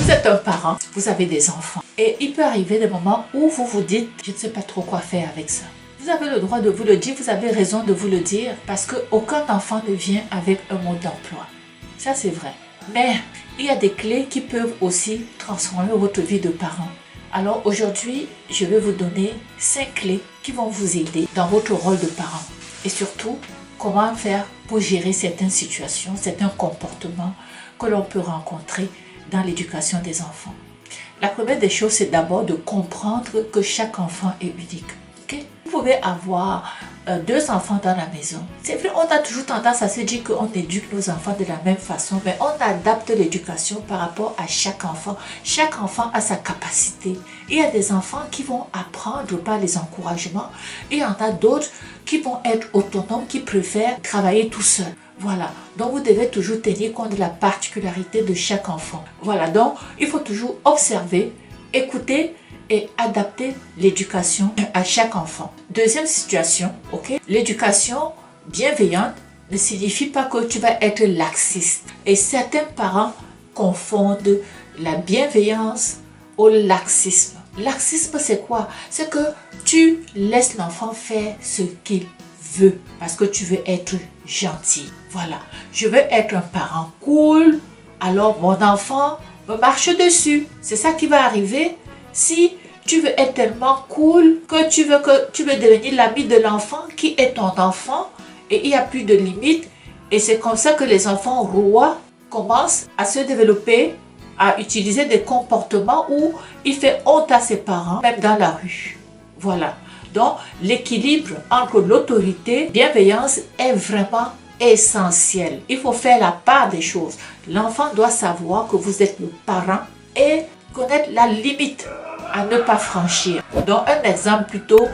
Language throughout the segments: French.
Vous êtes un parent, vous avez des enfants. Et il peut arriver des moments où vous vous dites, je ne sais pas trop quoi faire avec ça. Vous avez le droit de vous le dire, vous avez raison de vous le dire, parce qu'aucun enfant ne vient avec un mode d'emploi. Ça, c'est vrai. Mais il y a des clés qui peuvent aussi transformer votre vie de parent. Alors aujourd'hui, je vais vous donner 5 clés qui vont vous aider dans votre rôle de parent. Et surtout, comment faire pour gérer certaines situations, certains comportements que l'on peut rencontrer dans l'éducation des enfants. La première des choses, c'est d'abord de comprendre que chaque enfant est unique. Okay? Vous pouvez avoir 2 enfants dans la maison. C'est vrai, on a toujours tendance à se dire qu'on éduque nos enfants de la même façon, mais on adapte l'éducation par rapport à chaque enfant. Chaque enfant a sa capacité. Il y a des enfants qui vont apprendre par les encouragements. Et il y en a d'autres qui vont être autonomes, qui préfèrent travailler tout seul. Voilà, donc vous devez toujours tenir compte de la particularité de chaque enfant. Voilà, donc il faut toujours observer, écouter et adapter l'éducation à chaque enfant. Deuxième situation, ok? L'éducation bienveillante ne signifie pas que tu vas être laxiste. Et certains parents confondent la bienveillance au laxisme. Laxisme, c'est quoi? C'est que tu laisses l'enfant faire ce qu'il veut parce que tu veux être gentil. Voilà, je veux être un parent cool, alors mon enfant me marche dessus. C'est ça qui va arriver si tu veux être tellement cool que tu veux devenir l'ami de l'enfant qui est ton enfant et il n'y a plus de limites. Et c'est comme ça que les enfants rois commencent à se développer, à utiliser des comportements où il fait honte à ses parents, même dans la rue. Voilà. Donc, l'équilibre entre l'autorité et la bienveillance est vraiment essentiel. Il faut faire la part des choses. L'enfant doit savoir que vous êtes le parent et connaître la limite à ne pas franchir. Donc, un exemple plutôt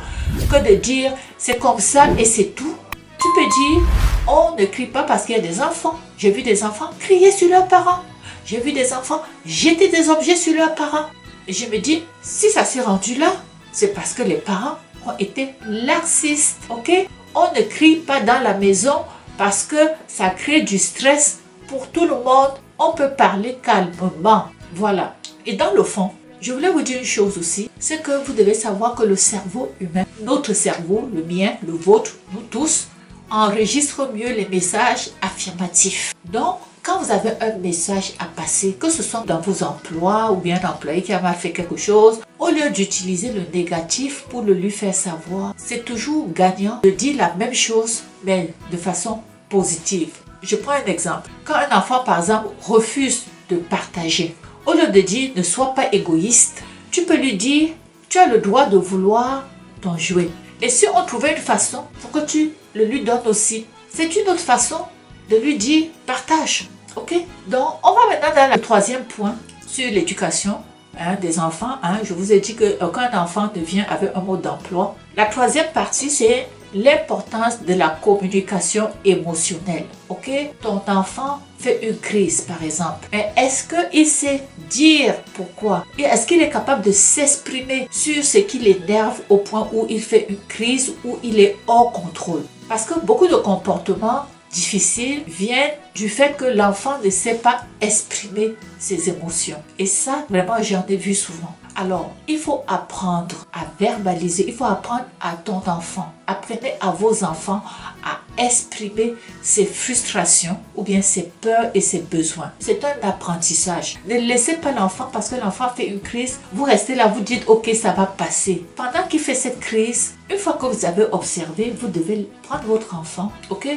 que de dire c'est comme ça et c'est tout. Tu peux dire on ne crie pas parce qu'il y a des enfants. J'ai vu des enfants crier sur leurs parents. J'ai vu des enfants jeter des objets sur leurs parents. Et je me dis, si ça s'est rendu là, c'est parce que les parents ont été laxistes, ok? On ne crie pas dans la maison parce que ça crée du stress pour tout le monde. On peut parler calmement, voilà. Et dans le fond, je voulais vous dire une chose aussi, c'est que vous devez savoir que le cerveau humain, notre cerveau, le mien, le vôtre, nous tous, enregistre mieux les messages affirmatifs. Donc, quand vous avez un message à passer, que ce soit dans vos emplois ou bien un employé qui a mal fait quelque chose, au lieu d'utiliser le négatif pour le lui faire savoir, c'est toujours gagnant de dire la même chose, mais de façon positive. Je prends un exemple. Quand un enfant, par exemple, refuse de partager, au lieu de dire ne sois pas égoïste, tu peux lui dire tu as le droit de vouloir ton jouet. Et si on trouvait une façon pour que tu le lui donnes aussi, c'est une autre façon de lui dire partage. Ok? Donc, on va maintenant dans le 3e point sur l'éducation des enfants. Je vous ai dit qu'aucun enfant ne vient avec un mode d'emploi. La 3e partie, c'est l'importance de la communication émotionnelle. Ok? Ton enfant fait une crise, par exemple. Mais est-ce qu'il sait dire pourquoi? Et est-ce qu'il est capable de s'exprimer sur ce qui l'énerve au point où il fait une crise, où il est hors contrôle? Parce que beaucoup de comportements difficiles viennent du fait que l'enfant ne sait pas exprimer ses émotions. Et ça, vraiment, j'en ai vu souvent. Alors, il faut apprendre à verbaliser, il faut apprendre à ton enfant. Apprenez à vos enfants à exprimer ses frustrations ou bien ses peurs et ses besoins. C'est un apprentissage. Ne laissez pas l'enfant parce que l'enfant fait une crise. Vous restez là, vous dites ok, ça va passer. Pendant qu'il fait cette crise, une fois que vous avez observé, vous devez prendre votre enfant, ok?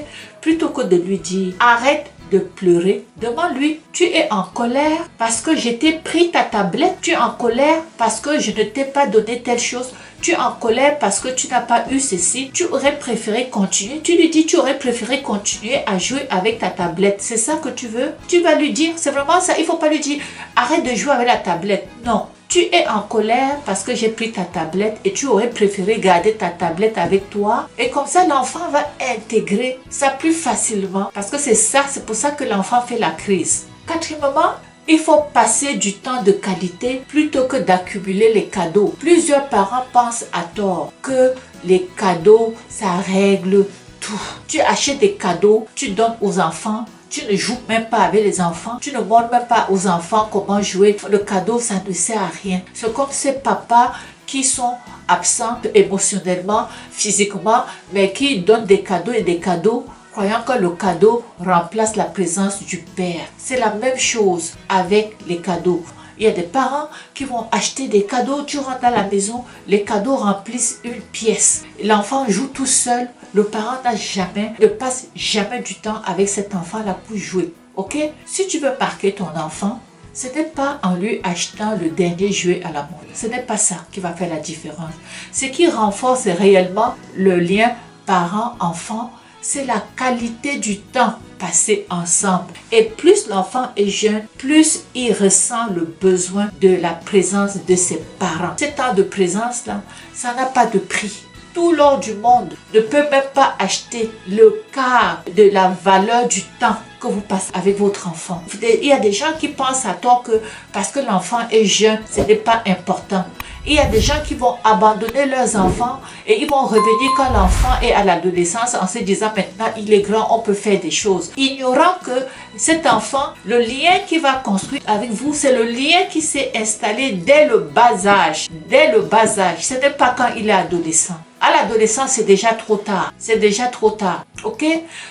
Plutôt que de lui dire arrête de pleurer, demande-lui, tu es en colère parce que je t'ai pris ta tablette, tu es en colère parce que je ne t'ai pas donné telle chose, tu es en colère parce que tu n'as pas eu ceci, tu aurais préféré continuer, tu lui dis tu aurais préféré continuer à jouer avec ta tablette, c'est ça que tu veux? Tu vas lui dire, c'est vraiment ça, il ne faut pas lui dire arrête de jouer avec la tablette, non. Tu es en colère parce que j'ai pris ta tablette et tu aurais préféré garder ta tablette avec toi. Et comme ça, l'enfant va intégrer ça plus facilement. Parce que c'est pour ça que l'enfant fait la crise. Quatrièmement, il faut passer du temps de qualité plutôt que d'accumuler les cadeaux. Plusieurs parents pensent à tort que les cadeaux, ça règle tout. Tu achètes des cadeaux, tu donnes aux enfants, tu ne joues même pas avec les enfants, tu ne montres même pas aux enfants comment jouer. Le cadeau, ça ne sert à rien. C'est comme ces papas qui sont absents émotionnellement, physiquement, mais qui donnent des cadeaux et des cadeaux, croyant que le cadeau remplace la présence du père. C'est la même chose avec les cadeaux. Il y a des parents qui vont acheter des cadeaux, tu rentres dans la maison, les cadeaux remplissent une pièce. L'enfant joue tout seul, le parent ne passe jamais du temps avec cet enfant-là pour jouer. Ok? Si tu veux marquer ton enfant, ce n'est pas en lui achetant le dernier jouet à la mode. Ce n'est pas ça qui va faire la différence. Ce qui renforce réellement le lien parent-enfant, c'est la qualité du temps passé ensemble. Et plus l'enfant est jeune, plus il ressent le besoin de la présence de ses parents. Ce temps de présence-là, ça n'a pas de prix. Tout l'or du monde ne peut même pas acheter le quart de la valeur du temps que vous passez avec votre enfant. Il y a des gens qui pensent à tort que parce que l'enfant est jeune, ce n'est pas important. Il y a des gens qui vont abandonner leurs enfants et ils vont revenir quand l'enfant est à l'adolescence en se disant maintenant il est grand, on peut faire des choses. Ignorant que cet enfant, le lien qu'il va construire avec vous, c'est le lien qui s'est installé dès le bas âge. Dès le bas âge, ce n'est pas quand il est adolescent. À l'adolescence, c'est déjà trop tard. C'est déjà trop tard. Ok?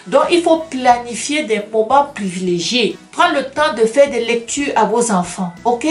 Donc, il faut planifier des moments privilégiés. Prends le temps de faire des lectures à vos enfants. Ok?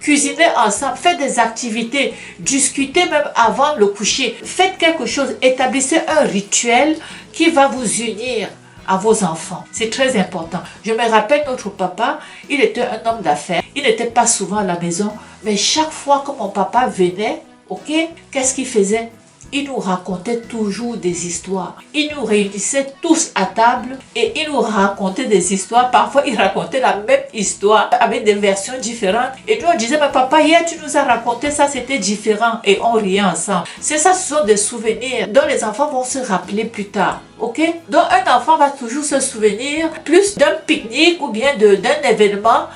Cuisinez ensemble, faites des activités, discutez même avant le coucher. Faites quelque chose, établissez un rituel qui va vous unir à vos enfants. C'est très important. Je me rappelle notre papa, il était un homme d'affaires. Il n'était pas souvent à la maison, mais chaque fois que mon papa venait, ok, qu'est-ce qu'il faisait? Il nous racontait toujours des histoires. Il nous réunissait tous à table et il nous racontait des histoires. Parfois, il racontait la même histoire avec des versions différentes. Et nous, on disait, mais papa, hier, tu nous as raconté ça, c'était différent. Et on riait ensemble. C'est ça, ce sont des souvenirs dont les enfants vont se rappeler plus tard. Ok? Donc, un enfant va toujours se souvenir plus d'un pique-nique ou bien d'un événement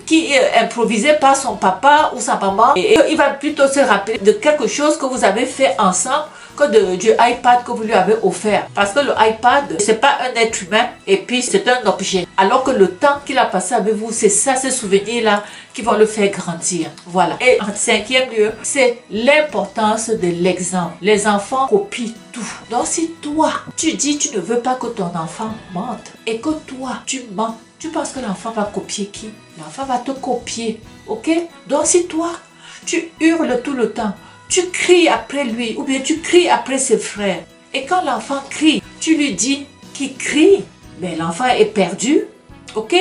qui est improvisé par son papa ou sa maman, et il va plutôt se rappeler de quelque chose que vous avez fait ensemble que du iPad que vous lui avez offert. Parce que le iPad, c'est pas un être humain et puis c'est un objet. Alors que le temps qu'il a passé avec vous, c'est ça, ces souvenirs-là qui vont le faire grandir. Voilà. Et en cinquième lieu, c'est l'importance de l'exemple. Les enfants copient tout. Donc si toi, tu dis tu ne veux pas que ton enfant mente et que toi, tu mens, tu penses que l'enfant va copier qui? L'enfant va te copier. Ok? Donc si toi, tu hurles tout le temps, tu cries après lui ou bien tu cries après ses frères. Et quand l'enfant crie, tu lui dis qu'il crie, mais l'enfant est perdu. Ok?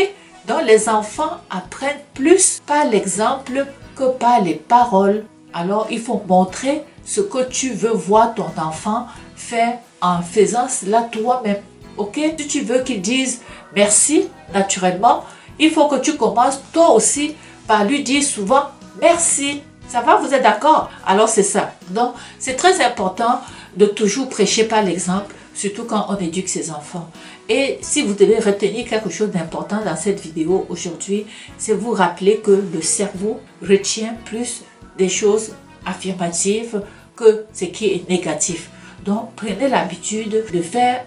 Donc les enfants apprennent plus par l'exemple que par les paroles. Alors il faut montrer ce que tu veux voir ton enfant faire en faisant cela toi-même. Ok? Si tu veux qu'il dise merci naturellement, il faut que tu commences toi aussi par lui dire souvent merci. Ça va, vous êtes d'accord? Alors c'est ça. Donc c'est très important de toujours prêcher par l'exemple, surtout quand on éduque ses enfants. Et si vous devez retenir quelque chose d'important dans cette vidéo aujourd'hui, c'est vous rappeler que le cerveau retient plus des choses affirmatives que ce qui est négatif. Donc prenez l'habitude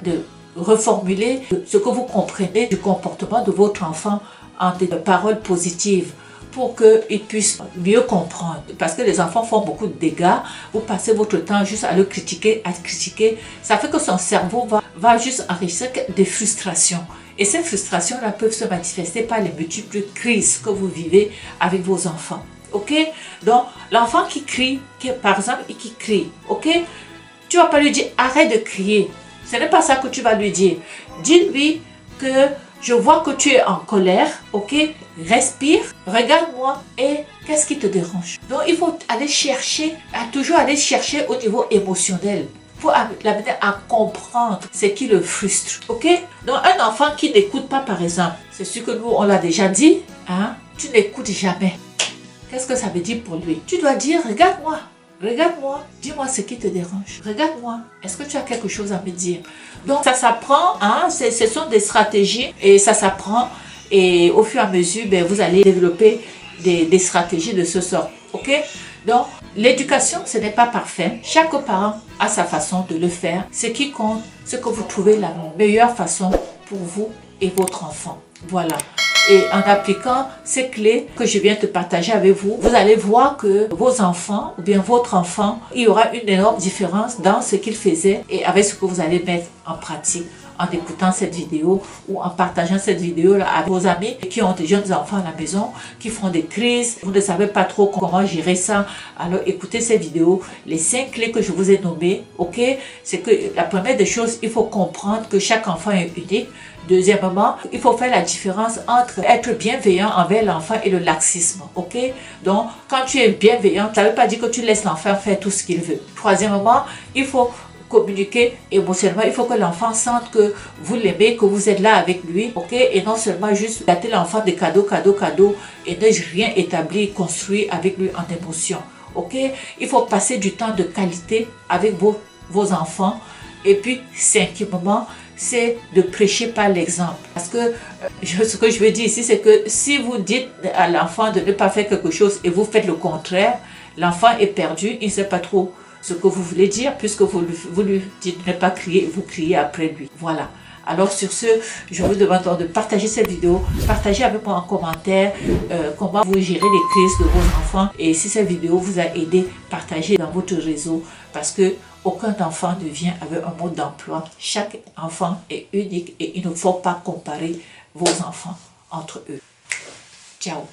de reformuler ce que vous comprenez du comportement de votre enfant en des paroles positives, pour qu'ils puissent mieux comprendre. Parce que les enfants font beaucoup de dégâts. Vous passez votre temps juste à le critiquer, Ça fait que son cerveau va juste enregistrer des frustrations. Et ces frustrations-là peuvent se manifester par les multiples crises que vous vivez avec vos enfants. Ok? Donc, l'enfant qui crie, par exemple, qui crie, ok? Tu ne vas pas lui dire arrête de crier. Ce n'est pas ça que tu vas lui dire. Dis-lui que je vois que tu es en colère, ok? Respire, regarde-moi et qu'est-ce qui te dérange? Donc il faut aller chercher, toujours aller chercher au niveau émotionnel. Il faut l'amener à comprendre ce qui le frustre, ok? Donc un enfant qui n'écoute pas par exemple, c'est sûr que nous on l'a déjà dit, hein? Tu n'écoutes jamais. Qu'est-ce que ça veut dire pour lui? Tu dois dire regarde-moi. Regarde-moi, dis-moi ce qui te dérange. Regarde-moi, est-ce que tu as quelque chose à me dire? Donc ça s'apprend, hein? Ce sont des stratégies et ça s'apprend. Et au fur et à mesure, ben, vous allez développer des stratégies de ce sort. Ok? Donc l'éducation, ce n'est pas parfait. Chaque parent a sa façon de le faire. Ce qui compte, c'est que vous trouvez la meilleure façon pour vous et votre enfant. Voilà. Et en appliquant ces clés que je viens de partager avec vous, vous allez voir que vos enfants ou bien votre enfant, il y aura une énorme différence dans ce qu'il faisait et avec ce que vous allez mettre en pratique en écoutant cette vidéo ou en partageant cette vidéo là avec vos amis qui ont des jeunes enfants à la maison, qui font des crises, vous ne savez pas trop comment gérer ça. Alors écoutez ces vidéos, les 5 clés que je vous ai nommées, ok? C'est que la première des choses, il faut comprendre que chaque enfant est unique. Deuxièmement, il faut faire la différence entre être bienveillant envers l'enfant et le laxisme, ok? Donc, quand tu es bienveillant, ça ne veut pas dire que tu laisses l'enfant faire tout ce qu'il veut. Troisièmement, il faut communiquer émotionnellement, il faut que l'enfant sente que vous l'aimez, que vous êtes là avec lui, ok? Et non seulement juste gâter l'enfant de cadeaux et ne rien établir, construire avec lui en émotion, ok? Il faut passer du temps de qualité avec vos enfants. Et puis, cinquièmement, c'est de prêcher par l'exemple. Parce que ce que je veux dire ici, c'est que si vous dites à l'enfant de ne pas faire quelque chose et vous faites le contraire, l'enfant est perdu, il ne sait pas trop ce que vous voulez dire, puisque vous lui dites de ne pas crier, vous criez après lui. Voilà. Alors sur ce, je vous demande de partager cette vidéo, partagez avec moi en commentaire comment vous gérez les crises de vos enfants. Et si cette vidéo vous a aidé, partagez dans votre réseau parce que aucun enfant ne vient avec un mode d'emploi. Chaque enfant est unique et il ne faut pas comparer vos enfants entre eux. Ciao.